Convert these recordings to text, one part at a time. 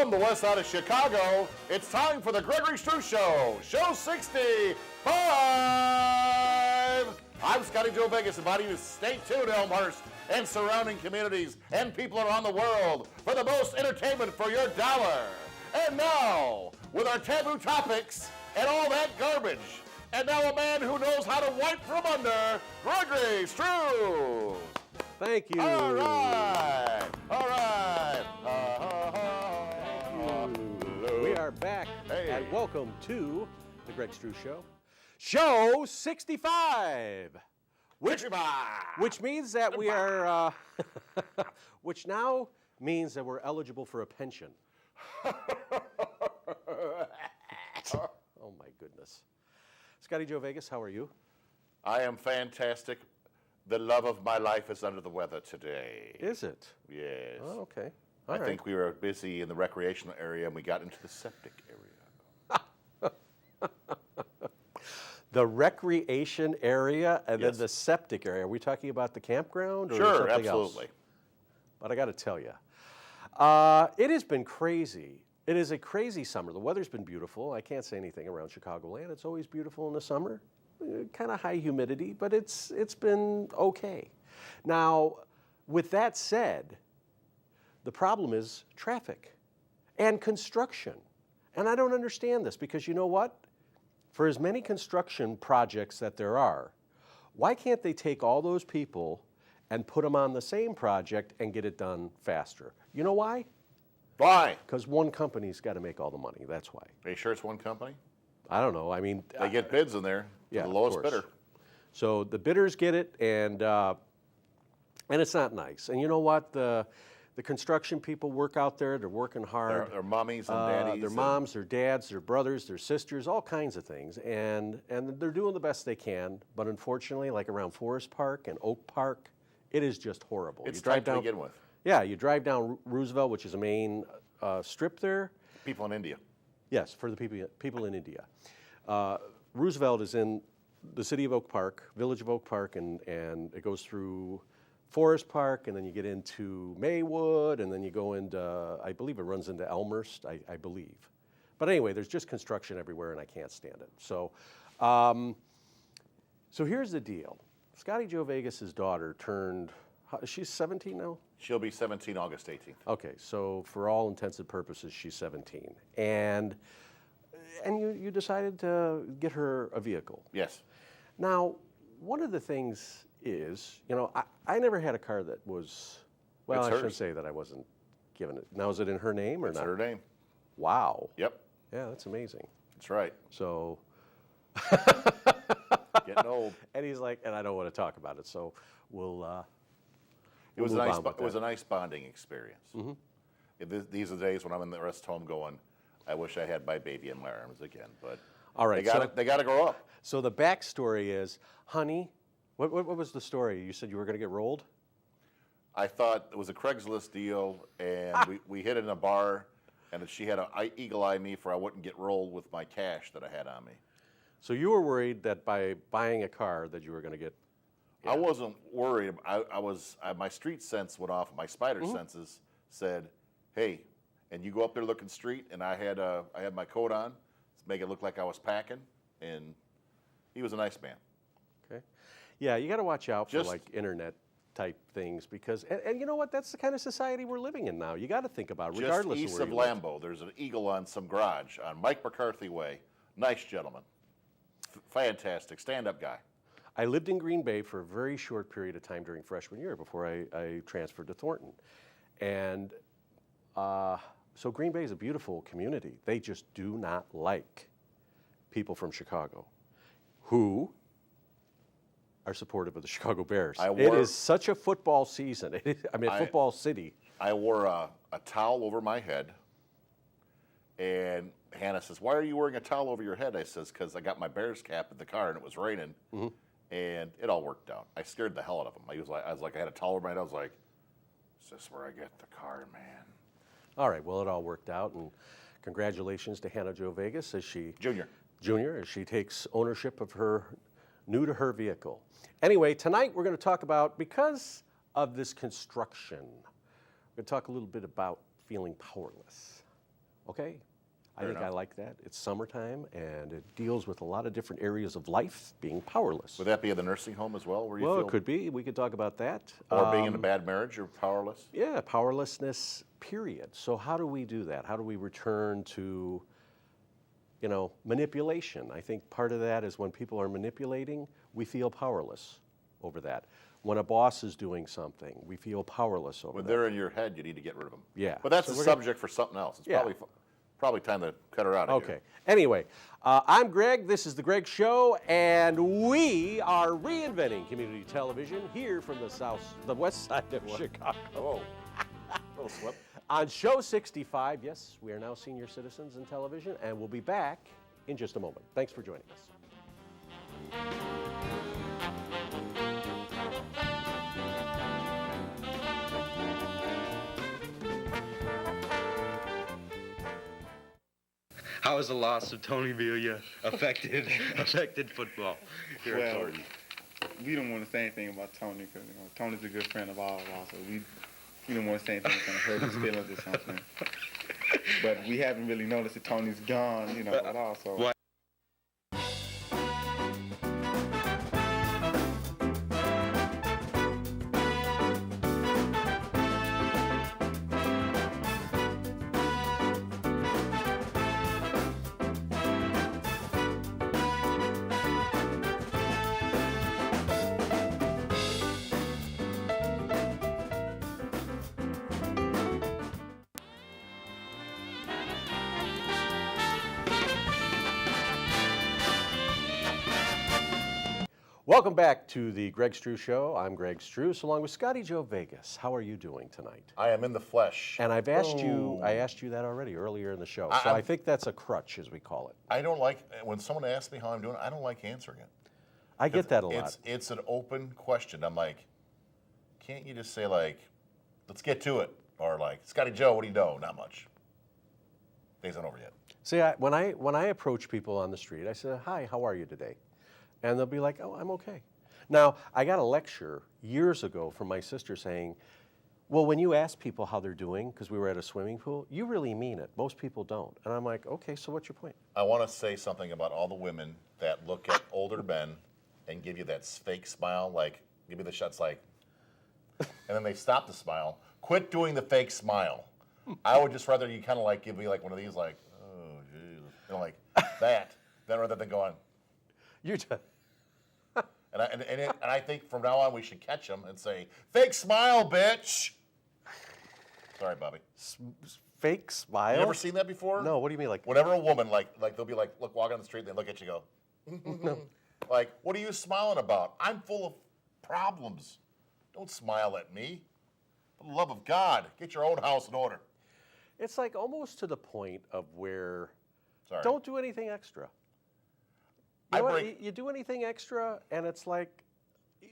From the west side of Chicago, it's time for the Gregory Struss Show, Show 65. I'm Scotty Joe Vegas, inviting you to stay tuned, Elmhurst and surrounding communities and people around the world for the most entertainment for your dollar. And now, with our taboo topics and all that garbage, and now a man who knows how to wipe from under, Gregory Struss. Thank you. All right. All right. We are back, Hey. and welcome to the Greg Struss Show, Show 65, which means that we are, which now means that we're eligible for a pension. Oh my goodness. Scotty Joe Vegas, how are you? I am fantastic. The love of my life is under the weather today. Is it? Yes. Oh, okay. I think we were busy in the recreational area and we got into the septic area. The recreation area and Yes. then the septic area. Are we talking about the campground or Sure, something absolutely. else? But I got to tell you, it has been crazy. It is a crazy summer. The weather's been beautiful. I can't say anything around Chicagoland. It's always beautiful in the summer. Kind of high humidity, but it's been okay. Now, with that said, the problem is traffic and construction. And I don't understand this because you know what? For as many construction projects that there are, why can't they take all those people and put them on the same project and get it done faster? You know why? Why? Because one company's got to make all the money. That's why. Are you sure it's one company? I don't know. I mean, They get bids in there. yeah, The of lowest course. bidder. So the bidders get it, and it's not nice. And you know what? The construction people work out there. They're working hard. Their mummies and daddies. Their and- moms, their dads, their brothers, their sisters, all kinds of things. And they're doing the best they can. But unfortunately, like around Forest Park and Oak Park, it is just horrible. It's you drive tight to down, begin with. Yeah, you drive down Roosevelt, which is a main strip there. People in India. Yes, for the people in India. Roosevelt is in the city of Oak Park, village of Oak Park, and it goes through Forest Park, and then you get into Maywood, and then you go into, I believe it runs into Elmhurst, I believe. But anyway, there's just construction everywhere, and I can't stand it. So, so here's the deal. Scotty Joe Vegas' daughter turned, she's 17 now? She'll be 17 August 18th. Okay, so for all intents and purposes, she's 17. And you decided to get her a vehicle. Yes. Now, one of the things is, you know, I never had a car that was, well, It's I hers. shouldn't say that I wasn't given it. Now, is it in her name or It's not? her name. Wow. Yep. Yeah, that's amazing. That's right. So, Getting old. and he's like, and I don't want to talk about it, so we'll It was move a nice. on with It was that. a nice bonding experience. These are the days when I'm in the rest home going, I wish I had my baby in my arms again. But All right, they got to grow up. So the backstory is, honey, what was the story? You said you were going to get rolled? I thought it was a Craigslist deal, and we hit it in a bar, and she had to eagle eye me for I wouldn't get rolled with my cash that I had on me. So you were worried that by buying a car that you were going to get. I wasn't worried. My street sense went off. My spider senses said, "Hey," and you go up there looking street, and I had my coat on, to make it look like I was packing, and he was a nice man. Okay. Yeah, you got to watch out for Just- like internet type things because, and you know what? That's the kind of society we're living in now. You got to think about it, regardless Just east of of where you live. Lambeau, there's an eagle on some garage on Mike McCarthy Way. Nice gentleman, fantastic, stand-up guy. I lived in Green Bay for a very short period of time during freshman year before I transferred to Thornton. And so Green Bay is a beautiful community. They just do not like people from Chicago who are supportive of the Chicago Bears. It is such a football season. Football city. I wore a towel over my head, and Hannah says, "Why are you wearing a towel over your head?" I says, "Because I got my Bears cap in the car and it was raining." And it all worked out. I scared the hell out of him. I had a towel over my head. I was like, "Is this where I get the car, man?" All right, well, it all worked out, and congratulations to Hannah Jo Vegas as she takes ownership of her new to her vehicle. Anyway, tonight we're going to talk about, because of this construction, we're going to talk a little bit about feeling powerless. Okay. I Fair think I enough. like that. It's summertime, and it deals with a lot of different areas of life, being powerless. Would that be at the nursing home as well, where you Well, feel, it could be. We could talk about that. or being in a bad marriage, you're powerless? Yeah, powerlessness, period. So how do we do that? How do we return to, manipulation? I think part of that is when people are manipulating, we feel powerless over that. When a boss is doing something, we feel powerless over When that. they're in your head, you need to get rid of them. Yeah. But that's So a we're gonna- subject for something else. It's Yeah. probably time to cut her out of here. Okay. Anyway, I'm Greg. This is The Greg Show, and we are reinventing community television here from the west side of Chicago. Whoa. Little slip. On Show 65, yes, we are now senior citizens in television, and we'll be back in just a moment. Thanks for joining us. How has the loss of Tony Villa affected football here at Well, Thornton? we don't want to say anything about Tony because Tony's a good friend of all of ours. So we don't want to say anything that's going to hurt his feelings or something. But we haven't really noticed that Tony's gone, at all. So. Why- Welcome back to the Greg Struss Show. I'm Greg Struss, along with Scotty Joe Vegas. How are you doing tonight? I am in the flesh. And I've asked you that already earlier in the show. So I think that's a crutch, as we call it. I don't like, when someone asks me how I'm doing, I don't like answering it. I get that a lot. It's an open question. I'm like, can't you just say, like, let's get to it? Or like, Scotty Joe, what do you know? Not much. Day's not over yet. See, when I approach people on the street, I say, "Hi, how are you today?" And they'll be like, "Oh, I'm okay." Now, I got a lecture years ago from my sister saying, "Well, when you ask people how they're doing, because we were at a swimming pool, you really mean it. Most people don't." And I'm like, "Okay, so what's your point?" I want to say something about all the women that look at older men and give you that fake smile, like, give me the shots, like, and then they stop the smile. Quit doing the fake smile. I would just rather you kind of like give me like one of these, like, oh, geez, like that, then rather than going. You're t- And I think from now on we should catch them and say, fake smile, bitch. Sorry, Bobby. fake smile. You ever seen that before? No. What do you mean, like? Whenever a woman, like they'll be like, look, walk on the street, and they look at you and go, like, what are you smiling about? I'm full of problems. Don't smile at me. For the love of God, get your own house in order. It's like almost to the point of where Sorry. don't do anything extra. I You know what? break- You do anything extra, and it's like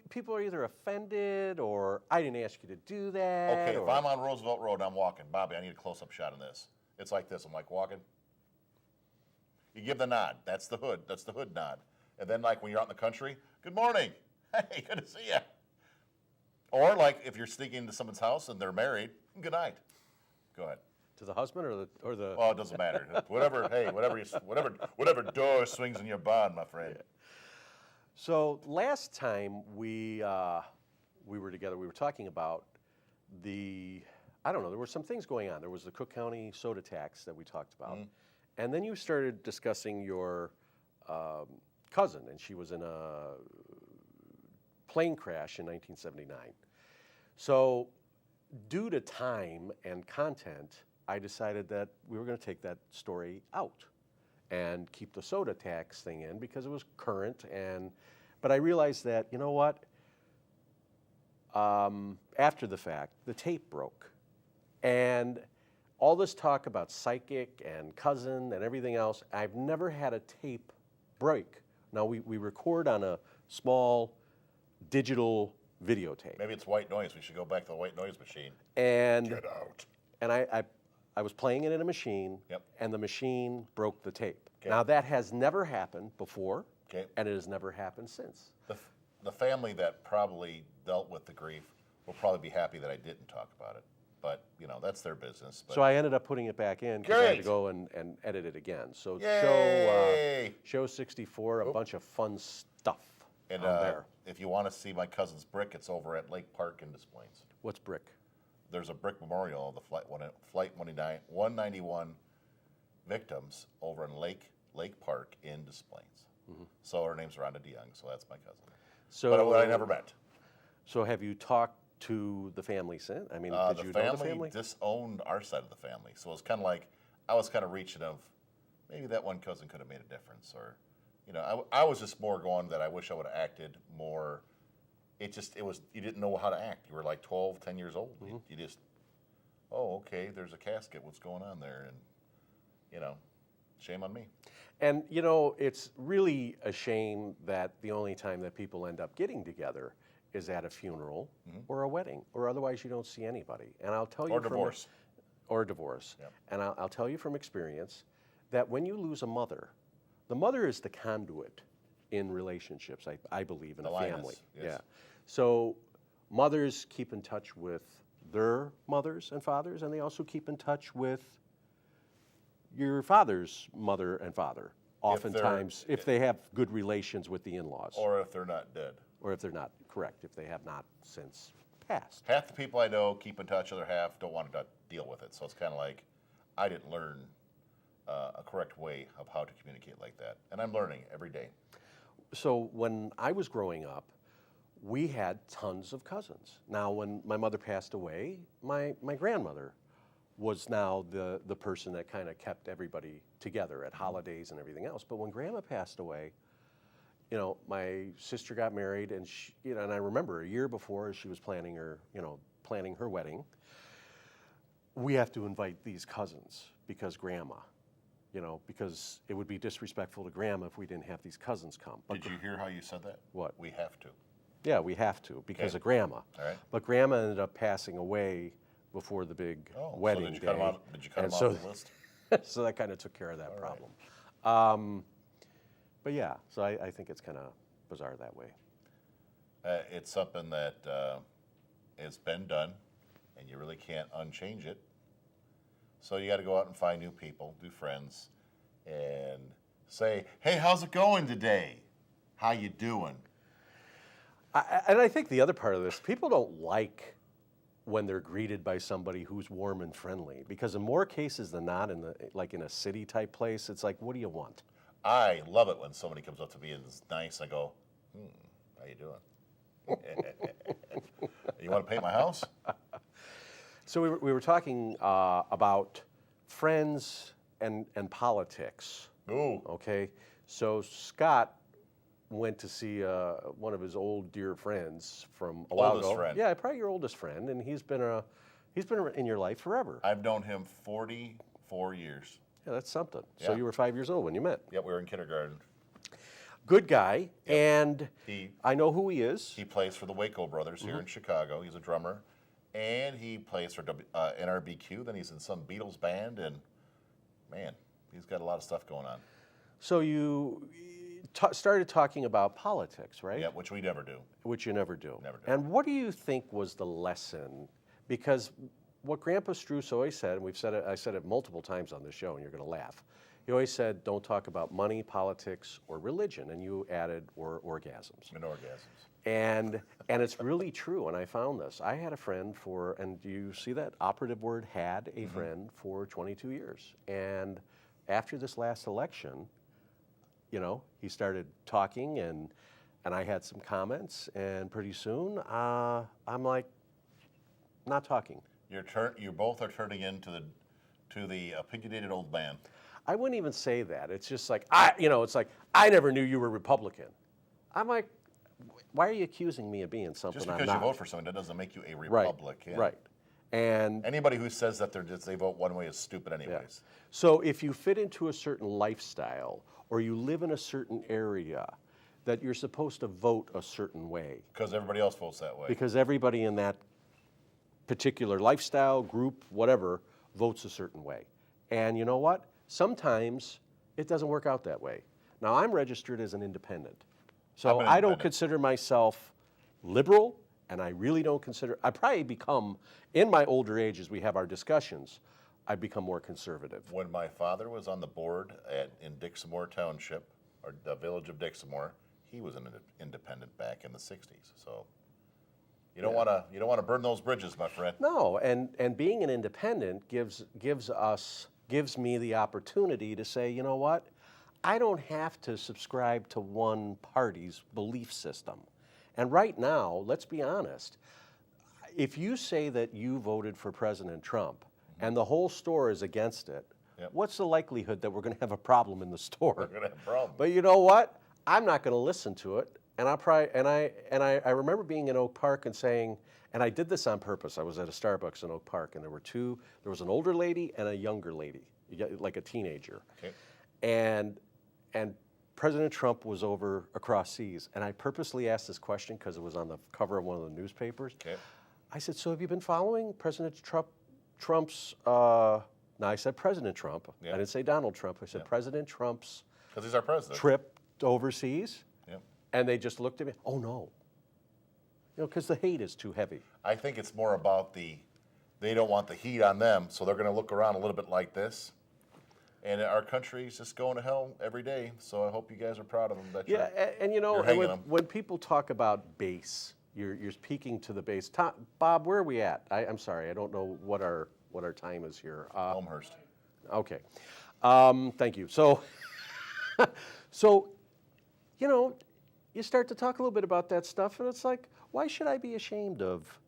people are either offended or I didn't ask you to do that. Okay, if or- I'm on Roosevelt Road and I'm walking, Bobby, I need a close-up shot of this. It's like this. I'm like walking. You give the nod. That's the hood. That's the hood nod. And then like when you're out in the country, good morning. Hey, good to see you. Or like if you're sneaking into someone's house and they're married, good night. Go ahead. to the husband or the. Well, it doesn't matter. Whatever. Hey, whatever door swings in your barn, my friend. So last time we were together, we were talking about I don't know, there were some things going on. There was the Cook County soda tax that we talked about. And then you started discussing your cousin, and she was in a plane crash in 1979. So due to time and content, I decided that we were going to take that story out and keep the soda tax thing in because it was current. But I realized that, you know what? After the fact, the tape broke. And all this talk about psychic and cousin and everything else, I've never had a tape break. Now, we record on a small digital videotape. Maybe it's white noise. We should go back to the white noise machine. And Get out. and I was playing it in a machine, Yep. and the machine broke the tape. Okay. Now, that has never happened before, Okay. and it has never happened since. The family that probably dealt with the grief will probably be happy that I didn't talk about it. but you know that's their business. But So I ended up putting it back in because I had to Great. go and edit it again. So Yay! show 64, a bunch of fun stuff and on there. if you want to see my cousin's brick, it's over at Lake Park in Des Plaines. What's brick? There's a brick memorial of the Flight 191 victims over in Lake Park in Des Plaines. So her name's Rhonda DeYoung, so that's my cousin. So But I never met. So have you talked to the family since? I mean, did you know the family? Disowned our side of the family, so it was kind of like I was kind of reaching of maybe that one cousin could have made a difference, or you know, I was just more going that I wish I would have acted more. It was you didn't know how to act. You were like 12, 10 years old. You just, oh, okay, there's a casket. What's going on there? And you know, shame on me. And you know, it's really a shame that the only time that people end up getting together is at a funeral or a wedding, or otherwise you don't see anybody. And I'll tell you Or divorce. Or divorce. Yep. And I'll tell you from experience that when you lose a mother, the mother is the conduit in relationships, I believe, in The a lioness, family. yes. Yeah. So mothers keep in touch with their mothers and fathers, and they also keep in touch with your father's mother and father, oftentimes, if they have good relations with the in-laws. Or if they're not dead. Or if they're not correct, if they have not since passed. Half the people I know keep in touch, other half don't want to deal with it. So it's kind of like I didn't learn a correct way of how to communicate like that. And I'm learning every day. So when I was growing up, we had tons of cousins. Now, when my mother passed away, my grandmother was now the person that kind of kept everybody together at holidays and everything else. But when Grandma passed away, you know, my sister got married, and she, you know, and I remember a year before she was planning her wedding, we have to invite these cousins because Grandma, you know, because it would be disrespectful to Grandma if we didn't have these cousins come. But Did you hear how you said that? What? We have to. yeah, we have to because Okay. of Grandma. All right. But Grandma ended up passing away before the big wedding so did you day. cut him out? Did you cut And him so- off the list? so that kind of took care of that All right. problem. But yeah, so I think it's kind of bizarre that way. It's something that it's been done, and you really can't unchange it. So you got to go out and find new people, new friends, and say, "Hey, how's it going today? How you doing?" And I think the other part of this, people don't like when they're greeted by somebody who's warm and friendly, because in more cases than not, in a city type place, it's like, what do you want? I love it when somebody comes up to me and is nice. I go, "How you doing? You want to paint my house?" So we were talking about friends and politics. Ooh, Okay, so Scott went to see one of his old dear friends from a while Oldest ago. friend. Yeah, probably your oldest friend, and he's been in your life forever. I've known him 44 years. Yeah, that's something. So Yeah. you were 5 years old when you met. Yep, we were in kindergarten. Good guy, and He I know who he is. He plays for the Waco Brothers here in Chicago. He's a drummer, and he plays for NRBQ. Then he's in some Beatles band, and man, he's got a lot of stuff going on. So you started talking about politics, right? Yeah, which we never do. Which you never do. Never do. And what do you think was the lesson? Because what Grandpa Struss always said, and I said it multiple times on this show, and you're going to laugh. He always said, don't talk about money, politics, or religion, and you added or orgasms. And orgasms. And it's really true, and I found this. I had a friend and do you see that operative word, had a friend for 22 years. And after this last election, you know, he started talking, and I had some comments, and pretty soon, I'm like, not talking. You both are turning into the opinionated old man. I wouldn't even say that. It's just like, I never knew you were Republican. I'm like, why are you accusing me of being something Just I'm because not? you vote for someone, that doesn't make you a Right, Republican. right. And Anybody who says that they vote one way is stupid anyways. so if you fit into a certain lifestyle or you live in a certain area, that you're supposed to vote a certain way Because everybody else votes that way. because everybody in that particular lifestyle, group, whatever, votes a certain way. And you know what? Sometimes it doesn't work out that way. Now, I'm registered as an independent. So I'm an I don't independent. consider myself liberal, And I really don't consider, I probably become, in my older age as we have our discussions, I become more conservative. When my father was on the board in Dixmoor Township, or the village of Dixmoor, he was an independent back in the 60s. So you don't want to burn those bridges, my friend. No, and being an independent gives me the opportunity to say, you know what, I don't have to subscribe to one party's belief system. And right now, let's be honest, if you say that you voted for President Trump and the whole store is against it, what's the likelihood that we're going to have a problem in the store? We're going to have a problem. But you know what? I'm not going to listen to it. And I remember being in Oak Park and saying, and I did this on purpose. I was at a Starbucks in Oak Park, and there was an older lady and a younger lady, like a teenager. Okay. And President Trump was over across seas, and I purposely asked this question because it was on the cover of one of the newspapers. Okay. I said, so have you been following President Trump's, now I said President Trump, I didn't say Donald Trump, I said President Trump's Because he's our president. trip overseas? Yep. And they just looked at me, oh no. You know, because the hate is too heavy. I think it's more about they don't want the heat on them, so they're going to look around a little bit like this. And our country's just going to hell every day, so I hope you guys are proud of them. That And you know, you're hanging them. when people talk about base, you're speaking to the base. Bob, where are we at? I'm sorry, I don't know what our time is here. Elmhurst. Okay, thank you. So, you know, you start to talk a little bit about that stuff, and it's like, why should I be ashamed of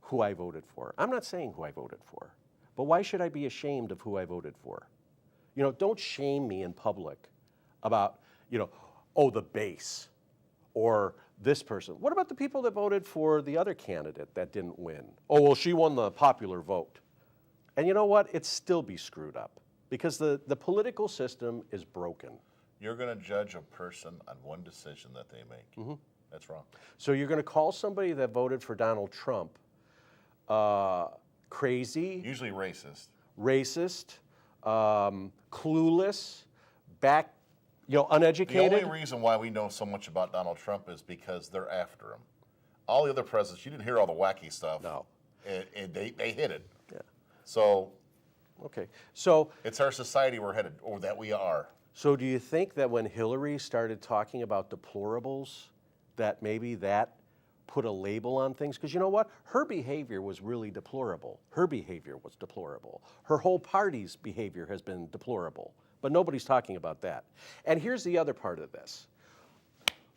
who I voted for? I'm not saying who I voted for, but why should I be ashamed of who I voted for? You know, don't shame me in public about, you know, oh, the base or this person. What about the people that voted for the other candidate that didn't win? Oh, well, she won the popular vote. And you know what? It'd still be screwed up because the political system is broken. You're going to judge a person on one decision that they make. Mm-hmm. That's wrong. So you're going to call somebody that voted for Donald Trump crazy? Usually racist. Racist, clueless, uneducated. The only reason why we know so much about Donald Trump is because they're after him. All the other presidents, you didn't hear all the wacky stuff. No. And they hid it. Yeah. So. Okay. So. It's our society we're headed, or that we are. So do you think that when Hillary started talking about deplorables, that maybe that put a label on things? Because you know what? Her behavior was really deplorable. Her behavior was deplorable. Her whole party's behavior has been deplorable. But nobody's talking about that. And here's the other part of this.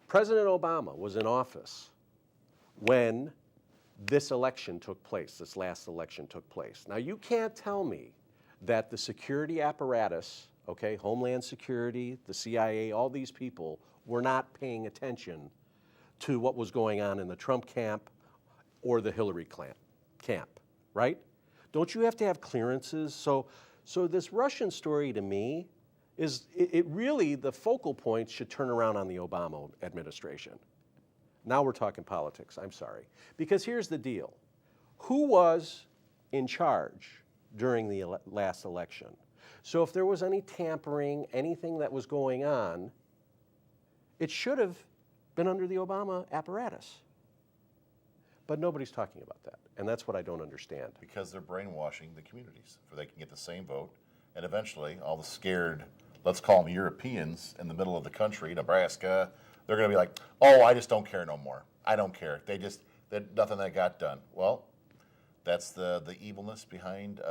President Obama was in office when this election took place, this last election took place. Now, you can't tell me that the security apparatus, okay, Homeland Security, the CIA, all these people were not paying attention to what was going on in the Trump camp or the Hillary camp, right? Don't you have to have clearances? So this Russian story to me is, it really, the focal point should turn around on the Obama administration. Now we're talking politics, I'm sorry. Because here's the deal. Who was in charge during the last election? So if there was any tampering, anything that was going on, it should have been under the Obama apparatus. But nobody's talking about that, and that's what I don't understand. Because they're brainwashing the communities, so they can get the same vote, and eventually all the scared, let's call them Europeans in the middle of the country, Nebraska, they're going to be like, oh, I just don't care no more. I don't care. Nothing that got done. Well, that's the evilness behind.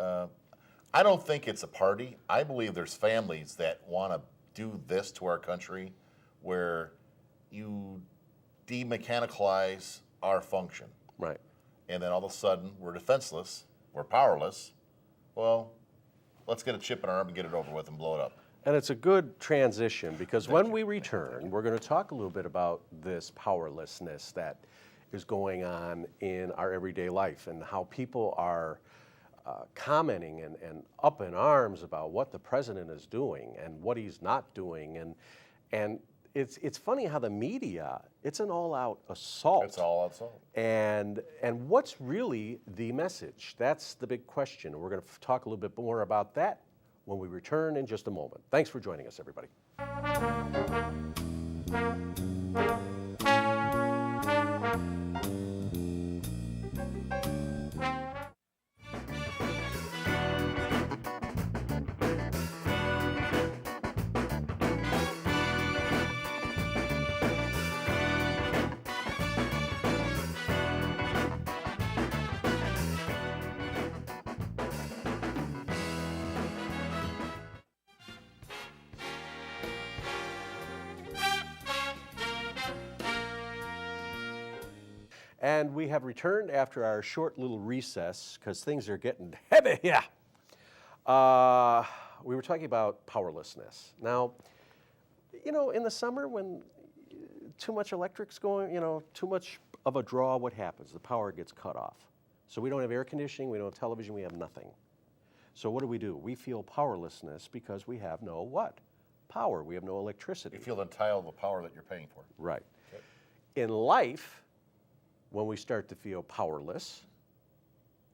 I don't think it's a party. I believe there's families that want to do this to our country, where you demechanicalize our function. Right. And then all of a sudden, we're defenseless, we're powerless. Well, let's get a chip in our arm and get it over with and blow it up. And it's a good transition because when we return, we're going to talk a little bit about this powerlessness that is going on in our everyday life and how people are commenting and up in arms about what the president is doing and what he's not doing. And it's funny how the media, it's an all-out assault. It's all assault. And what's really the message? That's the big question. We're going to talk a little bit more about that when we return in just a moment. Thanks for joining us, everybody. And we have returned after our short little recess because things are getting heavy here. We were talking about powerlessness. Now, you know, in the summer when too much electric's going, you know, too much of a draw, what happens? The power gets cut off. So we don't have air conditioning, we don't have television, we have nothing. So what do? We feel powerlessness because we have no what? Power. We have no electricity. You feel entitled to the power that you're paying for. Right. Okay. In life, when we start to feel powerless,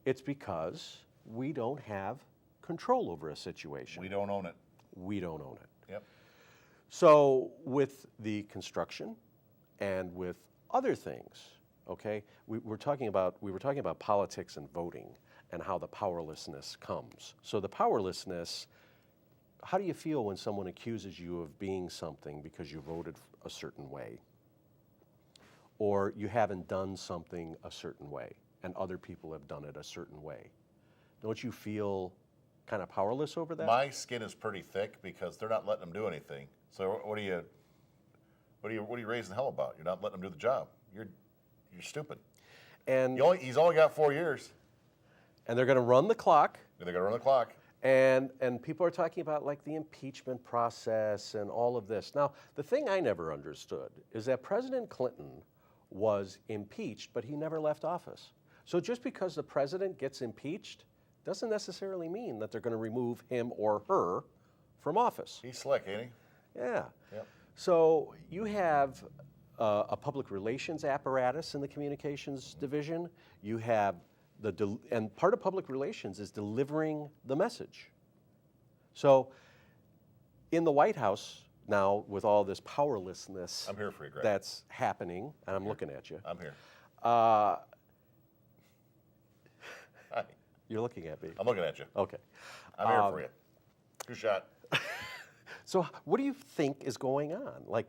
it's because we don't have control over a situation. We don't own it. We don't own it. Yep. So with the construction and with other things, okay, we were talking about politics and voting and how the powerlessness comes. So the powerlessness, how do you feel when someone accuses you of being something because you voted a certain way? Or you haven't done something a certain way and other people have done it a certain way? Don't you feel kind of powerless over that? My skin is pretty thick because they're not letting them do anything. So what are you raising hell about? You're not letting them do the job. You're stupid. And He's only got 4 years. And they're going to run the clock. They're going to run the clock. And people are talking about like the impeachment process and all of this. Now, the thing I never understood is that President Clinton was impeached, but he never left office. So just because the president gets impeached doesn't necessarily mean that they're going to remove him or her from office. He's slick, ain't he? Yeah. Yep. So you have a public relations apparatus in the communications division. You have and part of public relations is delivering the message. So in the White House now, with all this powerlessness I'm here for you, Greg. that's happening, and I'm looking at you. I'm here. Uh, Hi. you're looking at me. I'm looking at you. Okay. I'm here for you. Two shot. So what do you think is going on? Like,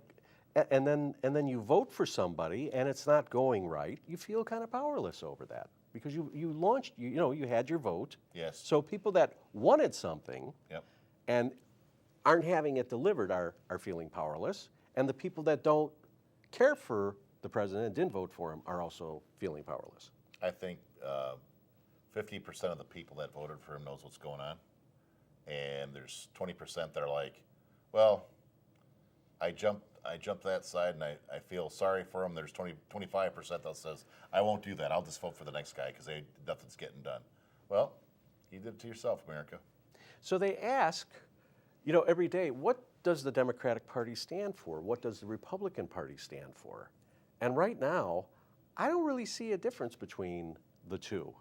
and then you vote for somebody and it's not going right. You feel kind of powerless over that because you launched, you had your vote. Yes. So people that wanted something Yep. and aren't having it delivered are feeling powerless, and the people that don't care for the president and didn't vote for him are also feeling powerless. I think 50% of the people that voted for him knows what's going on, and there's 20% that are like, well, I jumped that side and I feel sorry for him. There's 25% that says, I won't do that. I'll just vote for the next guy because nothing's getting done. Well, you did it to yourself, America. So they ask, every day, what does the Democratic Party stand for? What does the Republican Party stand for? And right now, I don't really see a difference between the two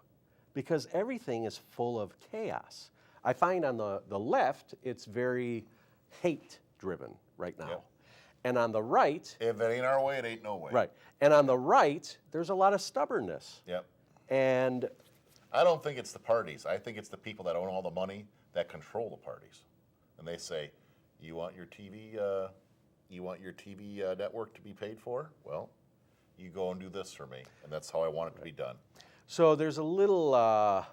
because everything is full of chaos. I find on the left, it's very hate-driven right now. Yep. And on the right... If it ain't our way, it ain't no way. Right. And on the right, there's a lot of stubbornness. Yep. And... I don't think it's the parties. I think it's the people that own all the money that control the parties. And they say, you want your TV network to be paid for? Well, you go and do this for me. And that's how I want it to be done. So there's a little,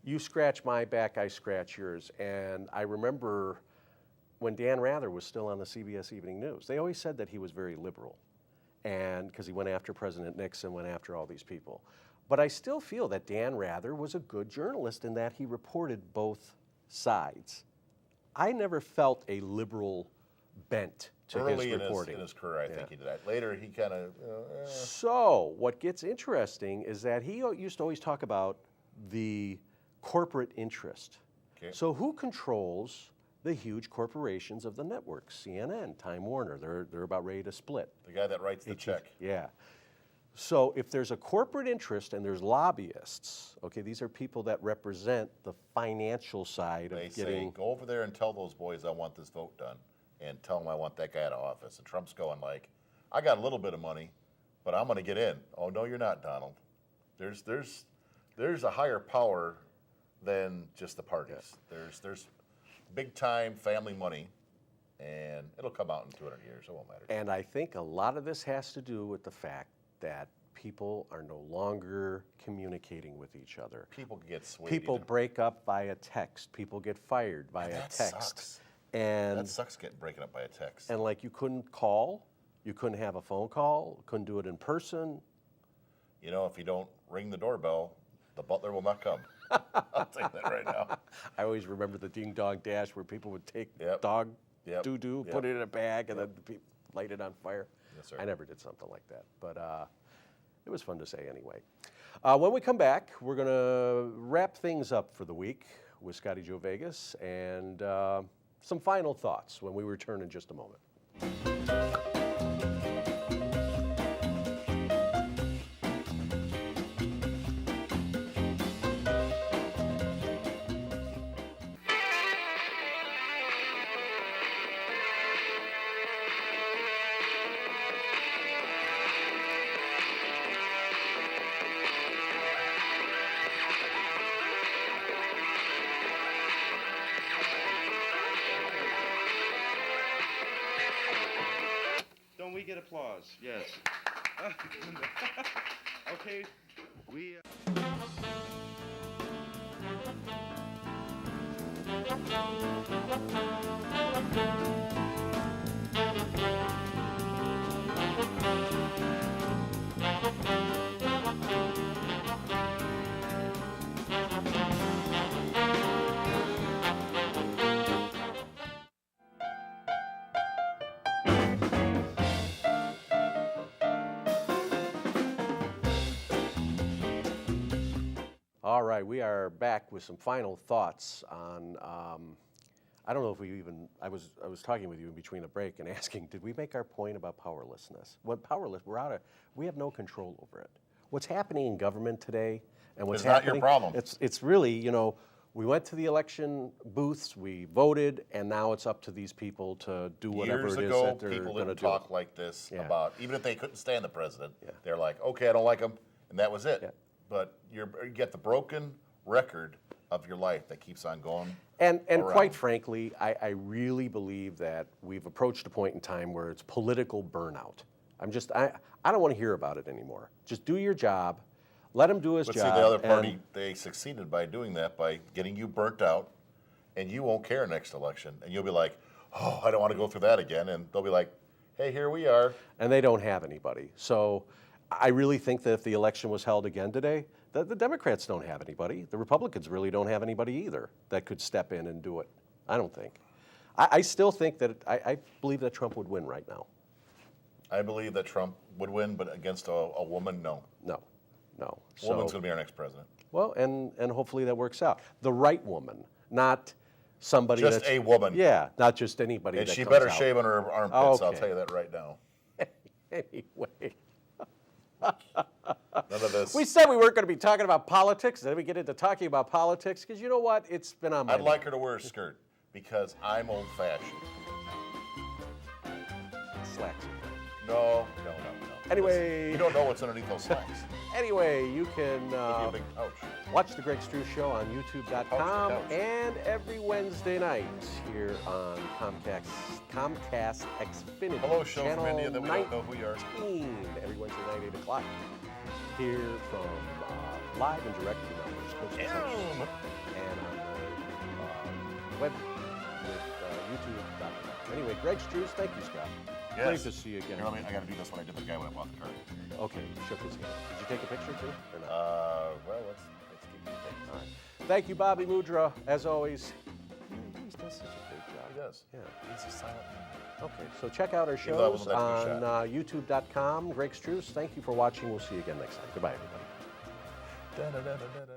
you scratch my back, I scratch yours. And I remember when Dan Rather was still on the CBS Evening News, they always said that he was very liberal. And because he went after President Nixon, went after all these people. But I still feel that Dan Rather was a good journalist in that he reported both sides. I never felt a liberal bent to Early his reporting. in his career, I think he did that. Later, he kind of... So what gets interesting is that he used to always talk about the corporate interest. Okay. So who controls the huge corporations of the networks? CNN, Time Warner, they're about ready to split. The guy that writes the check. Yeah. So if there's a corporate interest and there's lobbyists, okay, these are people that represent the financial side They of getting... say, go over there and tell those boys I want this vote done, and tell them I want that guy out of office. And Trump's going like, I got a little bit of money, but I'm going to get in. Oh, no, you're not, Donald. There's a higher power than just the parties. Yeah. There's big-time family money, and it'll come out in 200 years. It won't matter. And I think a lot of this has to do with the fact that people are no longer communicating with each other. People get swayed. People break up via text. People get fired via text. Sucks. And that sucks getting breaking up by a text. And like you couldn't call, you couldn't have a phone call, couldn't do it in person. you know, if you don't ring the doorbell, the butler will not come. I'll tell you that right now. I always remember the ding dong dash where people would take Yep. dog Yep. doo-doo, Yep. put it in a bag, and then light it on fire. Yes, sir. I never did something like that, but it was fun to say anyway. When we come back, we're going to wrap things up for the week with Scotty Joe Vegas and some final thoughts when we return in just a moment. Don't we get applause? Yes. Okay, we... All right, we are back with some final thoughts on. I don't know if we even. I was talking with you in between the break and asking, did we make our point about powerlessness? When powerless, we have no control over it. What's happening in government today, and what's It's not happening, your problem. It's really, you know, we went to the election booths, we voted, and now it's up to these people to do whatever Years it is ago, that they're people going to didn't do. talk like this Yeah. about, even if they couldn't stand the president, Yeah. they're like, okay, I don't like him, and that was it. Yeah. But you get the broken record of your life that keeps on going. And around. quite frankly, I really believe that we've approached a point in time where it's political burnout. I don't want to hear about it anymore. Just do your job, let him do his But job. see, the other party, and- they succeeded by doing that, by getting you burnt out, and you won't care next election. And you'll be like, oh, I don't want to go through that again. And they'll be like, hey, here we are. and they don't have anybody. So I really think that if the election was held again today, the Democrats don't have anybody. The Republicans really don't have anybody either that could step in and do it. I don't think. I still think that, I believe that Trump would win right now. I believe that Trump would win, but against a woman, no. No. A woman's going to be our next president. Well, and hopefully that works out. The right woman, not somebody Just that's, a woman. Yeah, not just anybody And that she comes better out. shave on her armpits, I'll Okay. tell you that right now. Anyway, None of this. we said we weren't going to be talking about politics. Then we get into talking about politics because you know what? It's been on my I'd mind. like her to wear a skirt because I'm old-fashioned. Slacks. No. Anyway. You don't know what's underneath those slacks. Anyway, you can It'd be a big pouch. watch the Greg Struss Show on YouTube.com Couch. and every Wednesday night here on Comcast Xfinity. Hello, show channel from India that we don't know who you are. 19, every Wednesday night, 8 o'clock. Here from live and direct from our Sports Consumption and on the web with YouTube.com. Anyway, Greg Struss, thank you, Scott. Yes. Great to see you again. You know what I mean? I got to do this when I did the guy when I bought the car. Okay, you shook his hand. Did you take a picture too, or not? Well, let's keep it. All right. Thank you, Bobby Mudra, as always. He always does such a great job. He does. Yeah. He's a silent man. Okay, so check out our Give that one shows that on good YouTube.com. Greg Struss, thank you for watching. We'll see you again next time. Goodbye, everybody. Da-da-da-da-da-da.